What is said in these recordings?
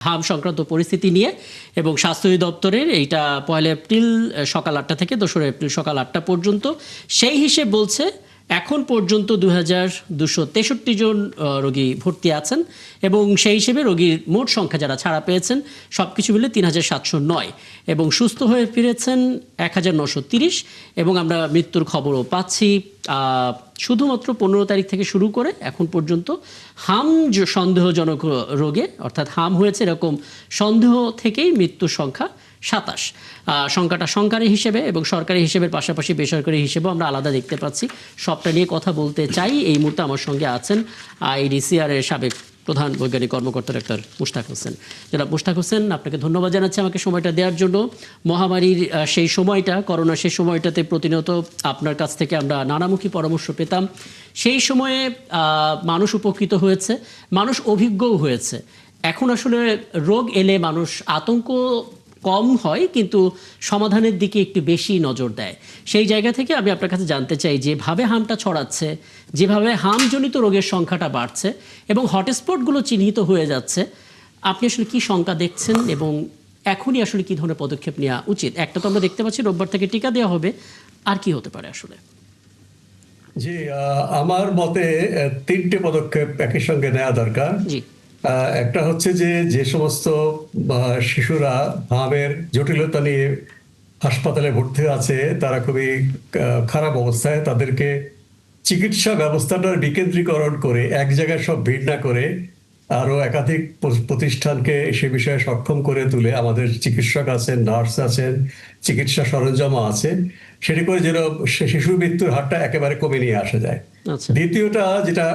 হাম সংক্রান্ত পরিস্থিতি নিয়ে এবং স্বাস্থ্য অধিদপ্তরের এইটা 1 এপ্রিল সকাল 8টা থেকে 2 এপ্রিল সকাল 8টা পর্যন্ত সেই হিসেব বলছে এখন পর্যন্ত 2263 জন রোগী ভর্তি আছেন এবং সেই হিসেবে রোগীর মোট সংখ্যা যারা ছাড়া পেয়েছেন সবকিছু মিলে 3709 এবং সুস্থ হয়ে ফিরেছেন 1930 এবং আমরা মৃত্যুর খবরও পাচ্ছি শুধুমাত্র 15 তারিখ থেকে শুরু করে এখন পর্যন্ত হাম সন্দেহজনক রোগে অর্থাৎ হাম হয়েছে এরকম সন্দেহ থেকেই মৃত্যুর সংখ্যা 27 সংখ্যাটা সরকারি হিসেবে এবং সরকারি হিসেবের পাশাপাশি বেসরকারি হিসেবেও আমরা আলাদা দেখতে পাচ্ছি। সবটা নিয়ে কথা বলতে চাই। এই মুহূর্তে আমার সঙ্গে আছেন আইডিসিআর এর সাবেক প্রধান বৈজ্ঞানিক কর্মকর্তা ডাক্তার মুশতাক হোসেন। জনাব মুশতাক হোসেন, আপনাকে ধন্যবাদ জানাচ্ছি আমাকে সময়টা দেওয়ার জন্য। মহামারীর সেই সময়টা, করোনা সেই সময়টাতে প্রতিনিয়ত আপনার কাছ থেকে আমরা নানামুখী পরামর্শ পেতাম। সেই সময়ে মানুষ উপকৃত হয়েছে, মানুষ অভিজ্ঞও হয়েছে। এখন আসলে রোগ এলে মানুষ আতঙ্ক কম হয় কিন্তু সমাধানের দিকে একটু বেশি নজর দেয়। সেই জায়গা থেকে আমি আপনার কাছে জানতে চাই, যেভাবে হামটা ছড়াচ্ছে, যেভাবে হামজনিত রোগের সংখ্যাটা বাড়ছে এবং হটস্পটগুলো চিহ্নিত হয়ে যাচ্ছে, আপনি আসলে কি শঙ্কা দেখছেন এবং এখনই আসলে কি ধরনের পদক্ষেপ নেওয়া উচিত? একটা তো আমরা দেখতে পাচ্ছি রোববার থেকে টিকা দেওয়া হবে, আর কি হতে পারে আসলে? জি, আমার মতে 3টে পদক্ষেপ একই সঙ্গে নেওয়া দরকার। জি। একটা হচ্ছে যে সমস্ত শিশুরা হামের জটিলতা নিয়ে হাসপাতালে ভর্তি আছে, তারা খুবই খারাপ অবস্থায়, তাদেরকে চিকিৎসা ব্যবস্থাটার বিকেন্দ্রীকরণ করে এক জায়গায় সব ভিড় না করে আরো একাধিক প্রতিষ্ঠানকে সে বিষয়ে সক্ষম করে তুলে আমাদের চিকিৎসক আছেন, নার্স আছেন, চিকিৎসা সরঞ্জামও আছে, সেটি করে যেন শিশু মৃত্যুর হারটা একেবারে কমে নিয়ে আসা যায়। দ্বিতীয়টা যেটা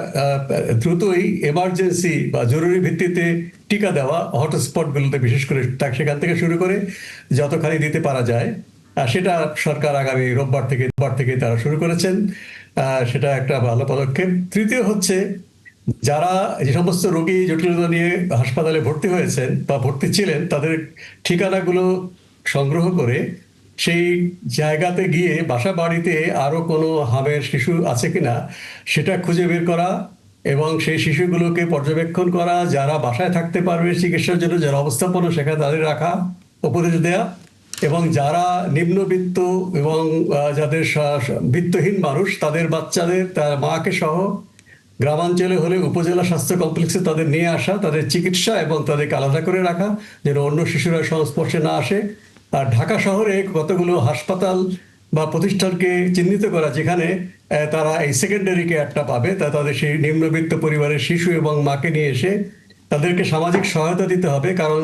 দ্রুতই এমার্জেন্সি বা জরুরি ভিত্তিতে টিকা দেওয়া হটস্পটগুলোতে, বিশেষ করে সেখান থেকে শুরু করে যতখানি দিতে পারা যায় সেটা সরকার আগামী রোববার থেকে তারা শুরু করেছেন। সেটা একটা ভালো পদক্ষেপ। তৃতীয় হচ্ছে যারা যে সমস্ত রোগী জটিলতা নিয়ে হাসপাতালে ভর্তি হয়েছেন বা ভর্তি ছিলেন, তাদের ঠিকানাগুলো সংগ্রহ করে সেই জায়গাতে গিয়ে বাসা বাড়িতে আরো কোনো হামের শিশু আছে কিনা সেটা খুঁজে বের করা এবং সেই শিশুগুলোকে পর্যবেক্ষণ করা, যারা বাসায় থাকতে পারবে চিকিৎসার জন্য, যারা অবস্থাপন্ন সেখানে তাদের রাখা, উপদেশ দেয়া, এবং যারা নিম্নবিত্ত এবং যাদের বিত্তহীন মানুষ তাদের বাচ্চাদের তার মাকে সহ গ্রামাঞ্চলে হলে উপজেলা স্বাস্থ্য কমপ্লেক্সে তাদের নিয়ে আসা, তাদের চিকিৎসা এবং তাদেরকে আলাদা করে রাখা যেন অন্য শিশুরা সংস্পর্শে না আসে। আর ঢাকা শহরে কতগুলো হাসপাতাল বা প্রতিষ্ঠানকে চিহ্নিত করা যেখানে তারা এই সেকেন্ডারি কেয়ারটা পাবে, তাদের সেই নিম্নবিত্ত পরিবারের শিশু এবং মাকে নিয়ে এসে তাদেরকে সামাজিক সহায়তা দিতে হবে। কারণ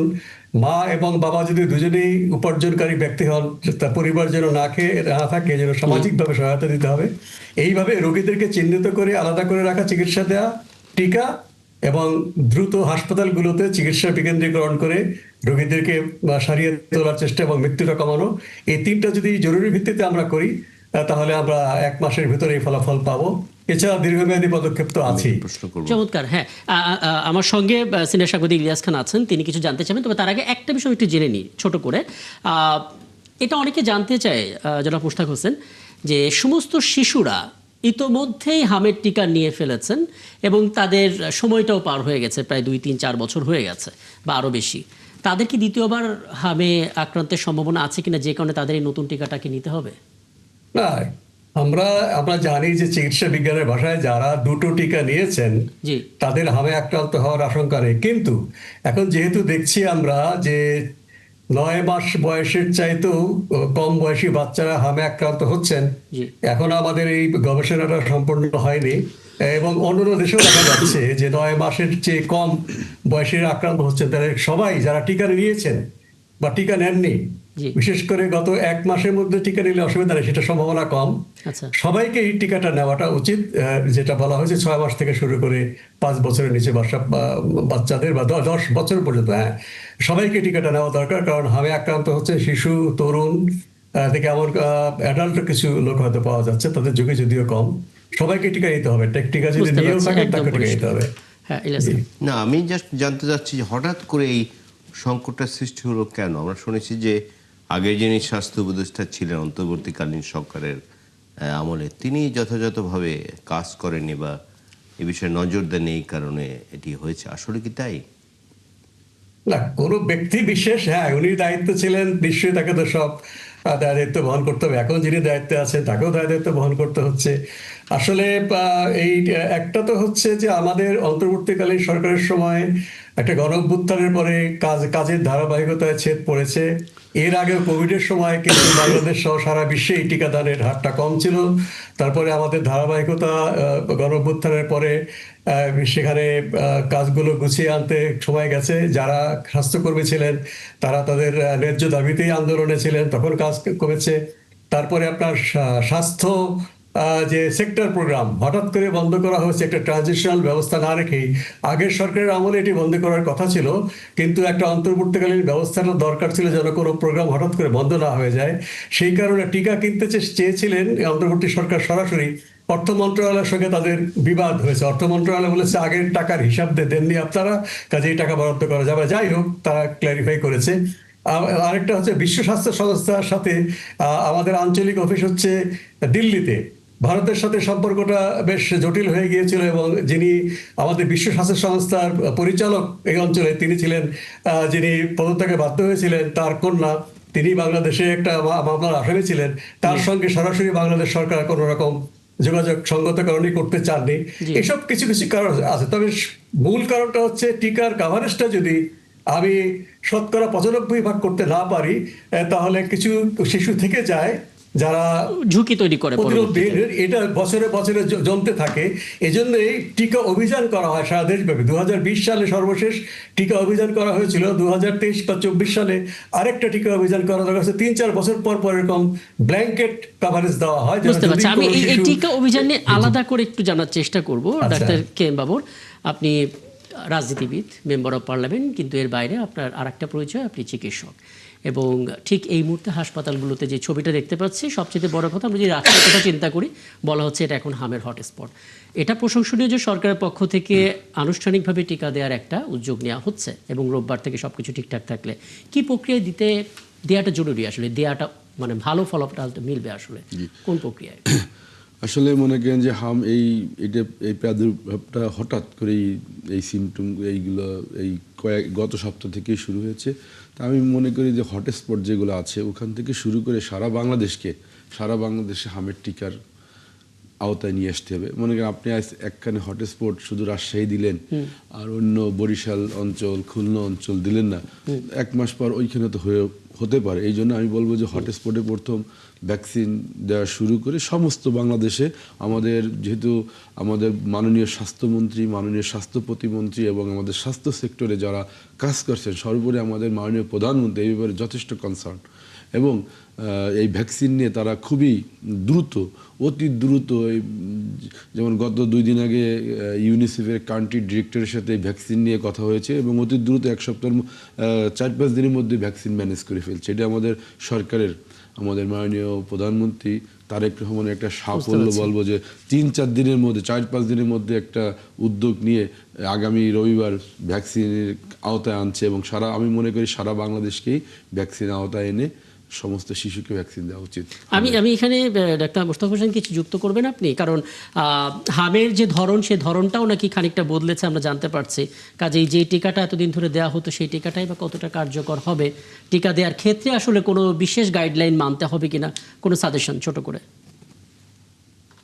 মা এবং বাবা যদি দুজনেই উপার্জনকারী ব্যক্তি হন, তার পরিবার যেন না খেয়ে না থাকে, যেন সামাজিকভাবে সহায়তা দিতে হবে। এইভাবে রোগীদেরকে চিহ্নিত করে আলাদা করে রাখা, চিকিৎসা দেওয়া, টিকা এবং দ্রুত হাসপাতালগুলোতে চিকিৎসা বিকেন্দ্রীকরণ করে রোগীদেরকে সারিয়ে তোলার চেষ্টা এবং মৃত্যুটা কমানো, এই 3টা যদি জরুরি ভিত্তিতে আমরা করি তাহলে আমরা 1 মাসের ভিতরে এই ফলাফল পাবো। এছাড়া দীর্ঘমেয়াদী পদক্ষেপ তো আছেই। চমৎকার। হ্যাঁ, আমার সঙ্গে সিনিয়র সাংবাদিক ইলিয়াস খান আছেন, তিনি কিছু জানতে চাবেন। তবে তার আগে একটা বিষয় একটু জেনে নিই ছোট করে। এটা অনেকে জানতে চায় জনাব মুশতাক হোসেন, যে সমস্ত শিশুরা ইতোমধ্যেই হামের টিকা নিয়ে ফেলেছেন এবং তাদের সময়টাও পার হয়ে গেছে, প্রায় 2, 3, 4 বছর হয়ে গেছে বা আরও বেশি। তাদের কি দ্বিতীয়বার হামে আক্রান্তের সম্ভাবনা আছে কিনা, যে কারণে তাদের এই নতুন টিকাটাকে নিতে হবে? না, আমরা জানি যে চিকিৎসা বিজ্ঞানের ভাষায় যারা 2টো টিকা নিয়েছেন তাদের হামে আক্রান্ত হওয়ার আশঙ্কা নেই। কিন্তু এখন যেহেতু দেখছি আমরা যে 9 মাস বয়সের চাইতেও কম বয়সী বাচ্চারা হামে আক্রান্ত হচ্ছেন, এখন আমাদের এই গবেষণাটা সম্পূর্ণ হয়নি এবং অন্যান্য দেশেও দেখা যাচ্ছে যে 9 মাসের চেয়ে কম বয়সের আক্রান্ত হচ্ছেন তারা সবাই যারা টিকা নিয়েছেন বা টিকা নেননি। বিশেষ করে গত 1 মাসের মধ্যে টিকা নিলে অসুবিধা নেই, সেটা সম্ভাবনা কম। সবাইকে এই টিকাটা নেওয়াটা উচিত, যেটা বলা হয়েছে 6 মাস থেকে শুরু করে 5 বছরের নিচে বাচ্চাদের বা 10 বছর পর্যন্ত। হ্যাঁ, সবাইকে টিকাটা নেওয়া দরকার, কারণ হামে আক্রান্ত হচ্ছে শিশু, তরুণ থেকে এমন অ্যাডাল্ট কিছু লোক হয়তো পাওয়া যাচ্ছে, তাদের ঝুঁকি যদিও কম। সবাইকে টিকা নিতে হবে, টিকা যদি নিয়েও থাকে তাকে টিকা নিতে হবে। না, আমি জাস্ট জানতে চাচ্ছি যে হঠাৎ করে এই সংকটটা সৃষ্টি হলো কেন? আমরা শুনেছি যে আগে যিনি স্বাস্থ্য উপদেষ্টা ছিলেন অন্তর্বর্তীকালীন সরকারের আমলে, তিনি যথাযথভাবে কাজ করেননি বা এ বিষয়ে নজর দেননি, এই কারণে এটি হয়েছে। আসলে কি তাই? না, কোনো ব্যক্তি বিশেষ, হ্যাঁ উনি দায়িত্ব ছিলেন, নিশ্চয়ই তাকে তো সব দায়িত্ব বহন করতে হবে। এখন যিনি দায়িত্বে আছেন তাকেও দায়িত্ব বহন করতে হচ্ছে। আসলে এই একটা তো হচ্ছে যে আমাদের অন্তর্বর্তীকালীন সরকারের সময় একটা গণঅভ্যুত্থানের পরে কাজের ধারাবাহিকতায় ছেদ পড়েছে। এর আগে কোভিডের সময় কিন্তু বাংলাদেশ সহ সারা বিশ্বে এই টিকাদানের হারটা কম ছিল। তারপরে আমাদের ধারাবাহিকতা গণঅভ্যুত্থানের পরে সেখানে কাজগুলো গুছিয়ে আনতে সময় গেছে। যারা স্বাস্থ্যকর্মী ছিলেন তারা তাদের ন্যায্য দাবিতেই আন্দোলনে ছিলেন, তখন কাজ কমেছে। তারপরে আপনার স্বাস্থ্য যে সেক্টর প্রোগ্রাম হঠাৎ করে বন্ধ করা হয়েছে, একটা ট্রানজিশনাল ব্যবস্থা না রেখেই। আগের সরকারের আমলে এটি বন্ধ করার কথা ছিল, কিন্তু একটা অন্তর্বর্তীকালীন ব্যবস্থাটা দরকার ছিল যেন কোনো প্রোগ্রাম হঠাৎ করে বন্ধ না হয়ে যায়। সেই কারণে টিকা কিনতে চেয়েছিলেন অন্তর্বর্তী সরকার সরাসরি। অর্থ মন্ত্রণালয়ের সঙ্গে তাদের বিবাদ হয়েছে। অর্থ মন্ত্রণালয় বলেছে আগের টাকার হিসাব দেননি আপনারা, কাজেই টাকা বরাদ্দ করা যাবে। যাই হোক, তারা ক্ল্যারিফাই করেছে। আরেকটা হচ্ছে বিশ্ব স্বাস্থ্য সংস্থার সাথে আমাদের আঞ্চলিক অফিস হচ্ছে দিল্লিতে। ভারতের সাথে সম্পর্কটা বেশ জটিল হয়ে গিয়েছিল, এবং যিনি আমাদের বিশ্ব স্বাস্থ্য সংস্থার পরিচালক এই অঞ্চলে তিনি ছিলেন, যিনি পদত্যাগে বাধ্য হয়েছিলেন, তার কন্যা, তিনি বাংলাদেশে একটা মামলার আসামি ছিলেন। তার সঙ্গে সরাসরি বাংলাদেশ সরকার কোনো রকম যোগাযোগ সঙ্গত কারণই করতে চাননি। জি। এসব কিছু কিছু কারণ আছে, তবে মূল কারণটা হচ্ছে টিকার কাভারেজটা যদি আমি 95% করতে না পারি, তাহলে কিছু শিশু থেকে যায় যারা ঝুঁকি তৈরি করে পরবর্তীতে। এটা বছরে বছরে জমতে থাকে। এজন্যই টিকা অভিযান করা হয় সারা দেশব্যাপী। 2020 সালে সর্বশেষ টিকা অভিযান করা হয়েছিল। 2023 বা 24 সালে আরেকটা টিকা অভিযান করা দরকার। 3-4 বছর পর পর এরকম ব্ল্যাঙ্কেট কাভারেজ দেওয়া হয়। বুঝতে পারছি। আমি এই টিকা অভিযান নিয়ে আলাদা করে একটু জানার চেষ্টা করব। ডাক্তার কে এম বাবর, আপনি রাজনীতিবিদ, মেম্বার অফ পার্লামেন্ট, কিন্তু এর বাইরে আপনার আরেকটা পরিচয়, আপনি চিকিৎসক। এবং ঠিক এই মুহূর্তে হাসপাতালগুলোতে যে ছবিটা দেখতে পাচ্ছি, সবচেয়ে বড় কথা, আমরা যদি রাষ্ট্রের কথা চিন্তা করি, বলা হচ্ছে এটা এখন হামের হটস্পট। এটা প্রশংসনীয় যে সরকারের পক্ষ থেকে আনুষ্ঠানিকভাবে টিকা দেওয়ার একটা উদ্যোগ নেওয়া হচ্ছে, এবং রোববার থেকে সবকিছু ঠিকঠাক থাকলে কি প্রক্রিয়ায় দেওয়াটা জরুরি, আসলে দেওয়াটা মানে ভালো ফলাফলটা মিলবে আসলে কোন প্রক্রিয়ায়? আসলে মনে করেন যে এই প্রাদুর্ভাবটা হঠাৎ করেই, এই সিমটম এইগুলো গত সপ্তাহ থেকেই শুরু হয়েছে। তা আমি মনে করি যে হটস্পট যেগুলো আছে ওখান থেকে শুরু করে সারা বাংলাদেশে হামের টিকার আওতায় নিয়ে আসতে হবে। মনে করেন আপনি একখানে হটস্পট শুধু রাজশাহী দিলেন, আর অন্য বরিশাল অঞ্চল, খুলনা অঞ্চল দিলেন না, 1 মাস পর ওইখানে তো হতে পারে। এই জন্য আমি বলবো যে হটস্পটে প্রথম ভ্যাকসিন দেওয়া শুরু করে সমস্ত বাংলাদেশে। যেহেতু আমাদের মাননীয় স্বাস্থ্যমন্ত্রী, মাননীয় স্বাস্থ্য প্রতিমন্ত্রী এবং আমাদের স্বাস্থ্য সেক্টরে যারা কাজ করছেন, সর্বোপরি আমাদের মাননীয় প্রধানমন্ত্রী এই ব্যাপারে যথেষ্ট কনসার্ন, এবং এই ভ্যাকসিন নিয়ে তারা খুবই অতি দ্রুত যেমন গত 2 দিন আগে ইউনিসেফের কান্ট্রি ডিরেক্টরের সাথে ভ্যাকসিন নিয়ে কথা হয়েছে, এবং অতি দ্রুত 1 সপ্তাহের 4-5 দিনের মধ্যে ভ্যাকসিন ম্যানেজ করে ফেলছে। এটা আমাদের সরকারের, আমাদের মাননীয় প্রধানমন্ত্রী তারেক রহমানের একটা সাফল্য বলবো, যে 3-4 দিনের মধ্যে, 4-5 দিনের মধ্যে একটা উদ্যোগ নিয়ে আগামী রবিবার ভ্যাকসিনের আওতায় আনছে, এবং আমি মনে করি সারা বাংলাদেশকেই ভ্যাকসিন আওতায় এনে সমস্ত শিশুকে ভ্যাকসিন দেওয়া উচিত। আমি এখানে ডাক্তার মোস্তফা হোসেন কিছু যুক্ত করবেন আপনি, কারণ হামের যে ধরন, সে ধরনটাও নাকি খানিকটা বদলেছে আমরা জানতে পারছি। কাজেই যে টিকাটা এতদিন ধরে দেওয়া হতো সেই টিকাটাই বা কতটা কার্যকর হবে, টিকা দেওয়ার ক্ষেত্রে আসলে কোনো বিশেষ গাইডলাইন মানতে হবে কিনা, কোনো সাজেশন ছোট করে?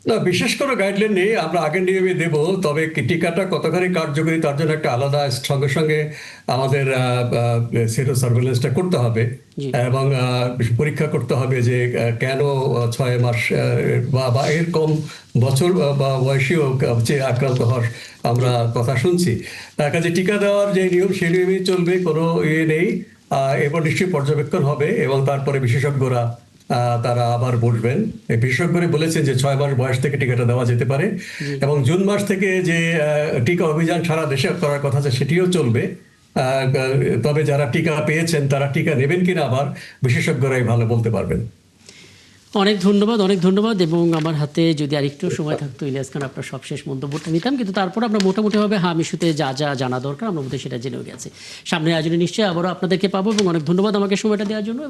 না, বিশেষ কোনো গাইডলাইন নেই, আমরা আগের নিয়মে দেব। তবে টিকাটা কতখানি কার্যকরী তার জন্য একটা আলাদা সঙ্গে সঙ্গে আমাদের সেরো সার্ভেলেন্সটা করতে হবে, এবং পরীক্ষা করতে হবে যে কেন 6 মাস বা এর কম বছর বা বয়সীও যে আক্রান্ত হওয়ার আমরা কথা শুনছি। কাজে টিকা দেওয়ার যে নিয়ম সেই নিয়মেই চলবে, কোনো নেই। এরপর নিশ্চয়ই পর্যবেক্ষণ হবে, এবং তারপরে বিশেষজ্ঞরা তারা আবার বসবেন। বিশেষজ্ঞরা বলেছেন যে 6 মাস বয়স থেকে টিকাটা দেওয়া যেতে পারে, এবং জুন মাস থেকে যে টিকা অভিযান সারা দেশে করার কথা আছে সেটিও চলবে। তবে যারা টিকা পেয়েছেন তারা টিকা নেবেন কিনা আবার বিশেষজ্ঞরাই ভালো বলতে পারবেন। অনেক ধন্যবাদ। এবং আমার হাতে যদি আরেকটু সময় থাকতো, ইলিয়াস খান, আপনার সবশেষ মন্তব্যটা নিতাম, কিন্তু তারপর আমরা মোটামুটিভাবে হাম ইস্যুতে যা জানা দরকার আমরা সেটা জেনেও গেছি। সামনে আয়োজনে নিশ্চয়ই আবারও আপনাদেরকে পাবো, এবং অনেক ধন্যবাদ আমাকে সময়টা দেওয়ার জন্য।